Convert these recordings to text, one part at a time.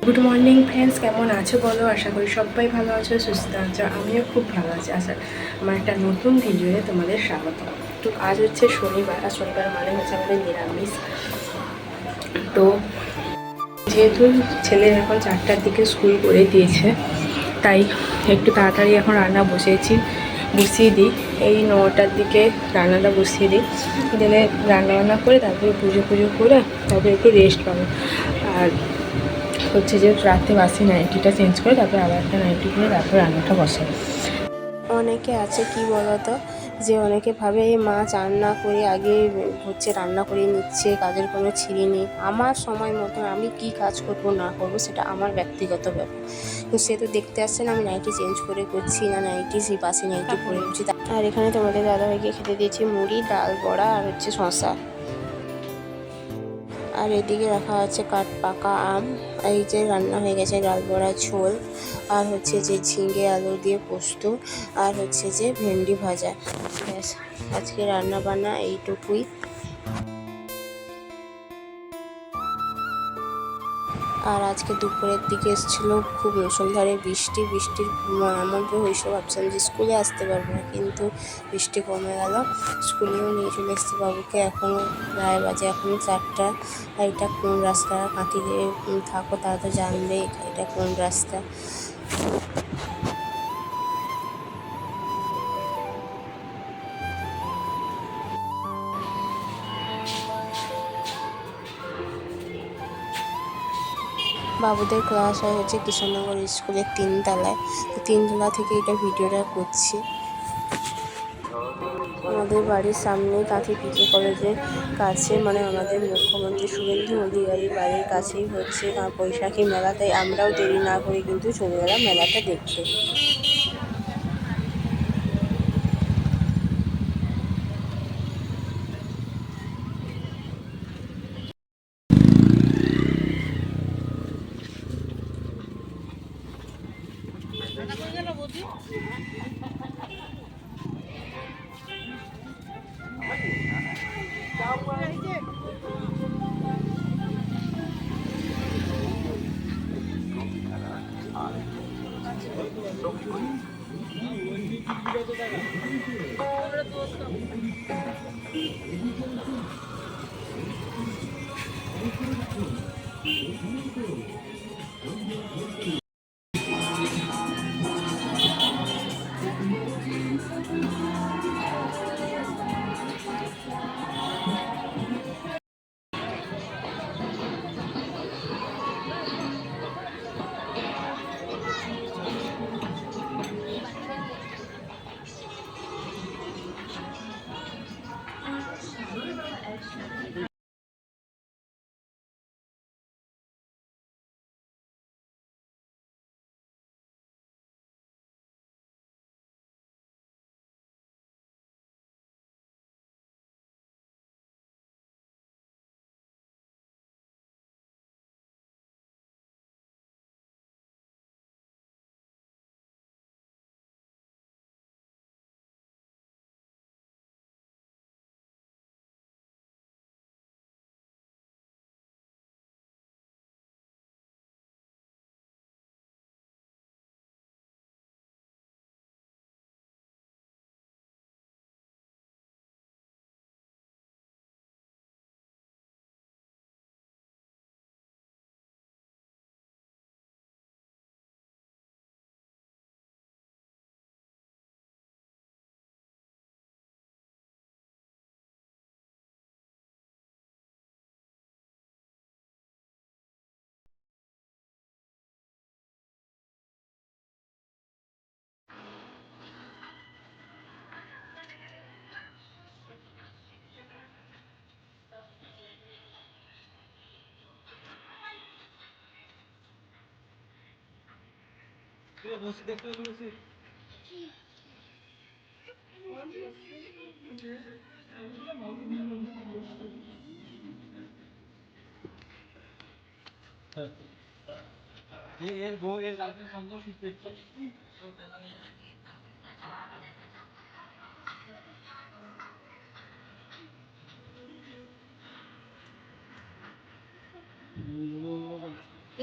Good morning friends, কেমন আছো বলো? আশা করি সবাই ভালো আছো, সুস্থ আছো। আমিও খুব ভালো আছি। আমার একটা নতুন ভিডিওতে তোমাদের স্বাগত। তো আজ হচ্ছে শনিবার, আর শনিবার মানে হচ্ছে আমাদের নিরামিষ। তো যেহেতু ছেলে এখন 4টার দিকে স্কুল করে দিয়েছে, তাই একটু তাড়াতাড়ি এখন রান্না বসিয়ে দিই। এই 9টার দিকে রান্নাটা বসিয়ে দিই, দিলে রান্নাবান্না করে তারপরে পুজো করে তারপরে একটু রেস্ট পাবো। আর হচ্ছে যে রাতে বাসি নাইটিটা চেঞ্জ করে তারপরে আবার একটা নাইটি পরে তারপরে রান্নাটা বসাই। অনেকে আছে কি বলতো, যে অনেকে ভাবে এই মাছ রান্না করে আগে হচ্ছে রান্না করে নিচ্ছে, কাজের কোনো ছিঁড়ি নেই। আমার সময় মতন আমি কি কাজ করব না করব সেটা আমার ব্যক্তিগত ব্যাপার। তো সে তো দেখতে আসছে না আমি নাইটি চেঞ্জ করে করছি না নাইটি সেই বাসি নাইটি পরে উঠছি। আর এখানে তোমাদের দাদাভাইকে খেতে দিয়েছি মুড়ি, ডাল, বড়া আর হচ্ছে শসা। আর এদিকে রাখা আছে পাকা আম। এই যে রান্না হয়ে গেছে ডাল বড়া ঝোল, আর হচ্ছে যে ঝিঙে আলু দিয়ে পোস্ত, আর হচ্ছে যে ভেন্ডি ভাজা। ব্যাস, আজকে রান্না বান্না এইটুকুই। আর আজকে দুপুরের দিকে এসেছিল খুব মুষলধারে বৃষ্টির এমন হয়েছিল ভাবছিলাম যে স্কুলে আসতে পারবো না, কিন্তু বৃষ্টি কমে গেল। স্কুলেও নিয়ে চলে এসেছি বাবুকে। এখনও প্রায় বাজে এখন 4টা। এটা কোন রাস্তা? কাঁথি দিয়ে থাকো, তারা তো জানবে এটা কোন রাস্তা। বাবুদের ক্লাস হয় হচ্ছে কৃষ্ণনগর স্কুলের 3তলায়। তো 3তলা থেকে এটা ভিডিওটা করছি। আমাদের বাড়ির সামনেই কাঁথি পিকে কলেজের কাছে, মানে আমাদের মুখ্যমন্ত্রী শুভেন্দু অধিকারীর বাড়ির কাছেই হচ্ছে বৈশাখী মেলা। তাই আমরাও দেরি না করে কিন্তু চলে গেলাম মেলাটা দেখতে।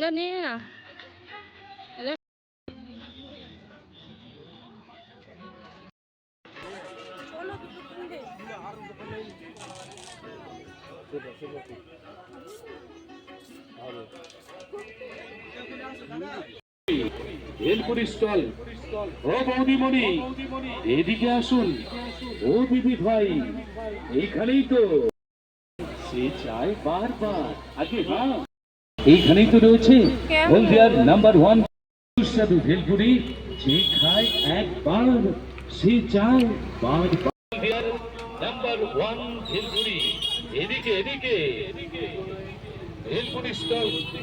না নিয়ে না ভেলপুরি স্টল। ও বৌদিমণি, এদিকে আসুন। ও দিদি ভাই, এইখানেই তো। সে চায় বারবার, আগে হ্যাঁ, এইখানেই তো রয়েছে হলদিয়ার নাম্বার 1 সুস্বাদু ভেলপুরি। যে খায় একবার সে চায় বারবার। হলদিয়ার নাম্বার 1 ভেলপুরি। এদিকে এদিকে ভেলপুরি স্টল।